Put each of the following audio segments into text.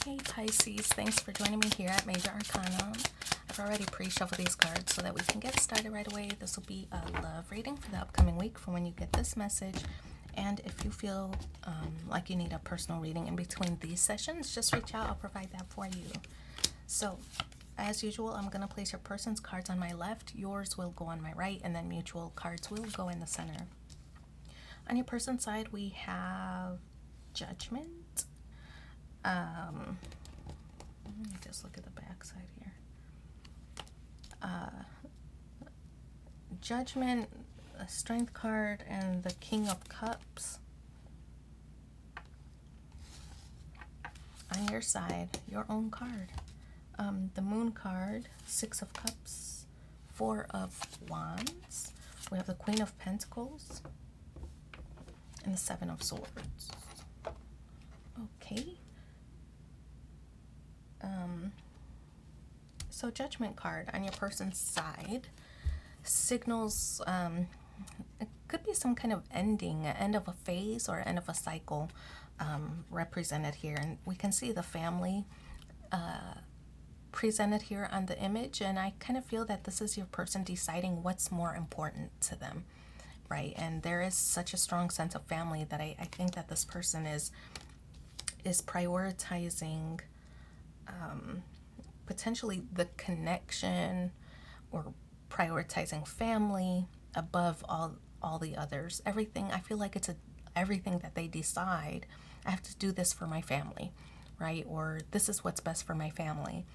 Hey Pisces, thanks for joining me here at Major Arcana. I've already pre-shuffled these cards so that we can get started right away. This will be a love reading for the upcoming week for when you get this message. And if you feel like you need a personal reading in between these sessions, just reach out. I'll provide that for you. So, as usual, I'm going to place your person's cards on my left. Yours will go on my right, and then mutual cards will go in the center. On your person's side, we have Judgment. Let me just look at the back side here. Judgment, a Strength card, and the King of Cups. On your side, your own card. The Moon card, Six of Cups, Four of Wands. We have the Queen of Pentacles, and the Seven of Swords. Okay. So Judgment card on your person's side signals it could be some kind of ending, end of a phase or end of a cycle represented here. And we can see the family presented here on the image, and I kind of feel that this is your person deciding what's more important to them, right? And there is such a strong sense of family that I think that this person is prioritizing potentially the connection, or prioritizing family above all the others. Everything, I feel like it's everything that they decide, I have to do this for my family, right? Or this is what's best for my family.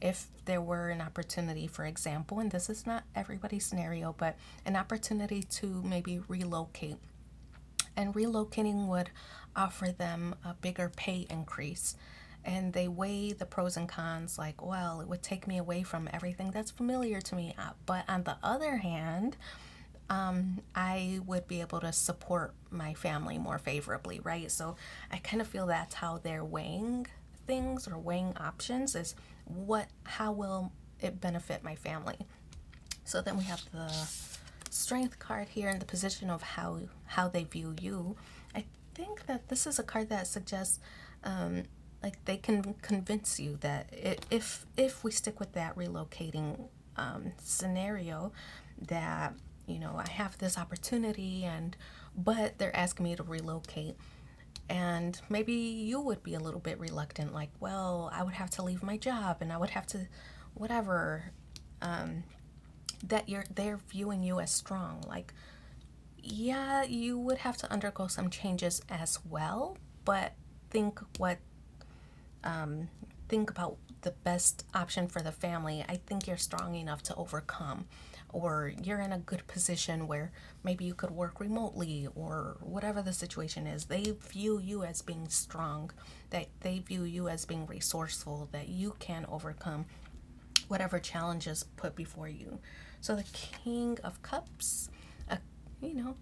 If there were an opportunity, for example, and this is not everybody's scenario, but an opportunity to maybe relocate, and relocating would offer them a bigger pay increase, and they weigh the pros and cons, like, well, it would take me away from everything that's familiar to me, but on the other hand, I would be able to support my family more favorably, right? So I kind of feel that's how they're weighing things, or weighing options, is how will it benefit my family. So then we have the Strength card here in the position of how they view you. I think that this is a card that suggests like they can convince you that if we stick with that relocating scenario, that, you know, I have this opportunity, but they're asking me to relocate, and maybe you would be a little bit reluctant, like, well, I would have to leave my job, and I would have to whatever, that they're viewing you as strong. Like, yeah, you would have to undergo some changes as well, but think about the best option for the family. I think you're strong enough to overcome, or you're in a good position where maybe you could work remotely, or whatever the situation is. They view you as being strong, that they view you as being resourceful, that you can overcome whatever challenges put before you. So the King of Cups,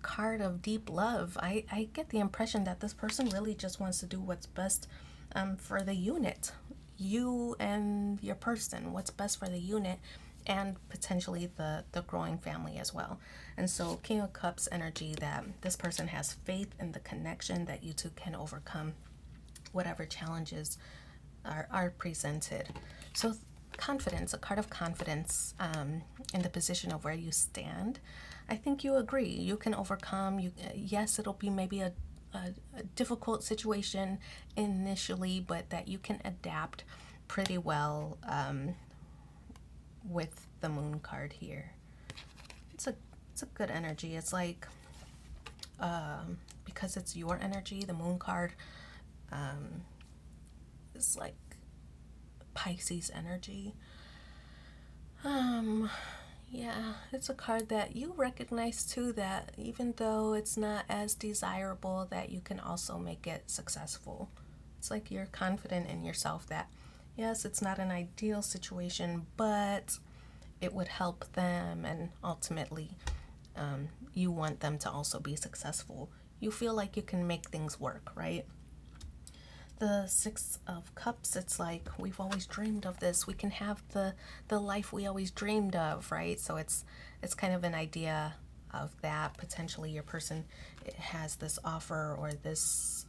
card of deep love. I get the impression that this person really just wants to do what's best for the unit, you and your person, what's best for the unit, and potentially the growing family as well. And so King of Cups energy, that this person has faith in the connection, that you two can overcome whatever challenges are presented. So confidence, a card of confidence in the position of where you stand. I think you agree. You can overcome. Yes, it'll be maybe a difficult situation initially, but that you can adapt pretty well with the Moon card here. It's a good energy. It's like because it's your energy, the Moon card is like Pisces energy. Yeah, it's a card that you recognize too, that even though it's not as desirable, that you can also make it successful. It's like you're confident in yourself that, yes, it's not an ideal situation, but it would help them, and ultimately you want them to also be successful. You feel like you can make things work, right? The Six of Cups, it's like, we've always dreamed of this. We can have the life we always dreamed of, right? So it's kind of an idea of that. Potentially your person has this offer, or this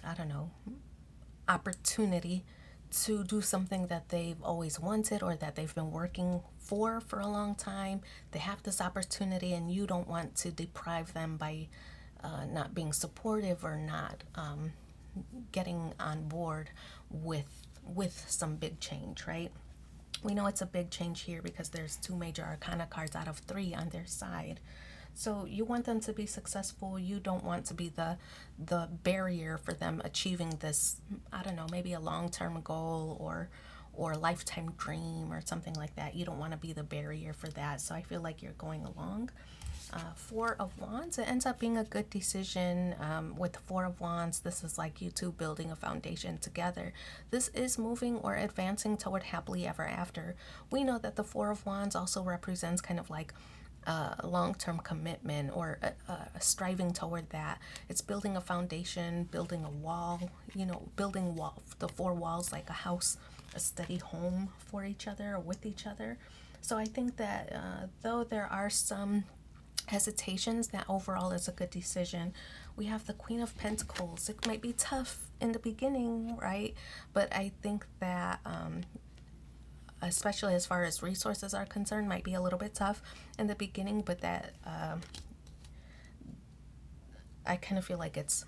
I don't know, opportunity to do something that they've always wanted or that they've been working for a long time. They have this opportunity, and you don't want to deprive them by not being supportive or not getting on board with some big change, right? We know it's a big change here because there's two major arcana cards out of three on their side. So you want them to be successful. You don't want to be the barrier for them achieving this, I don't know, maybe a long-term goal or a lifetime dream or something like that. You don't want to be the barrier for that. So I feel like you're going along. Four of Wands, it ends up being a good decision. With the Four of Wands, this is like you two building a foundation together. This is moving or advancing toward happily ever after. We know that the Four of Wands also represents kind of like a long-term commitment or a striving toward that. It's building a foundation, building a wall, building the four walls like a house, a steady home for each other or with each other. So I think that though there are some hesitations, that overall is a good decision. We have the Queen of Pentacles. It might be tough in the beginning, right? But I think that especially as far as resources are concerned, might be a little bit tough in the beginning, but that I kind of feel like it's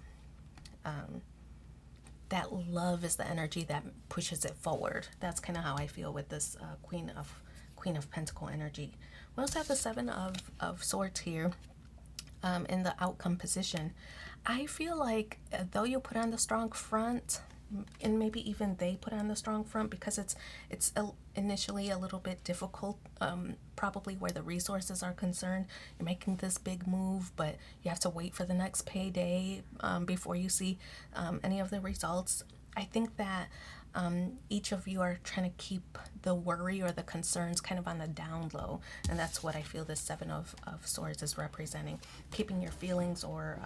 that love is the energy that pushes it forward. That's kind of how I feel with this Queen of Pentacle energy. We also have the Seven of Swords here in the outcome position. I feel like though you put on the strong front, and maybe even they put on the strong front, because it's initially a little bit difficult, probably where the resources are concerned. You're making this big move, but you have to wait for the next payday before you see any of the results. I think that each of you are trying to keep the worry or the concerns kind of on the down low, and that's what I feel this Seven of Swords is representing. Keeping your feelings or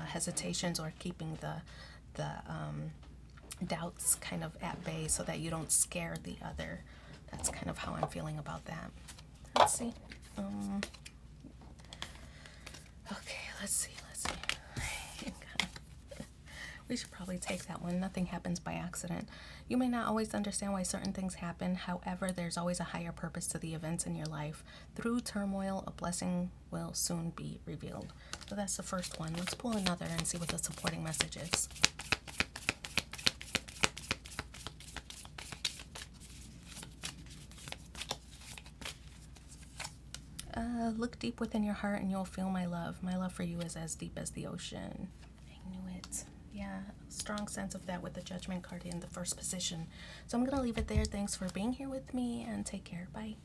hesitations, or keeping the doubts kind of at bay so that you don't scare the other. That's kind of how I'm feeling about that. Let's see. Okay, let's see. We should probably take that one. Nothing happens by accident. You may not always understand why certain things happen. However, there's always a higher purpose to the events in your life. Through turmoil, a blessing will soon be revealed. So that's the first one. Let's pull another and see what the supporting message is. Look deep within your heart and you'll feel my love. My love for you is as deep as the ocean. I knew it. Yeah, strong sense of that with the Judgment card in the first position. So I'm going to leave it there. Thanks for being here with me, and take care. Bye.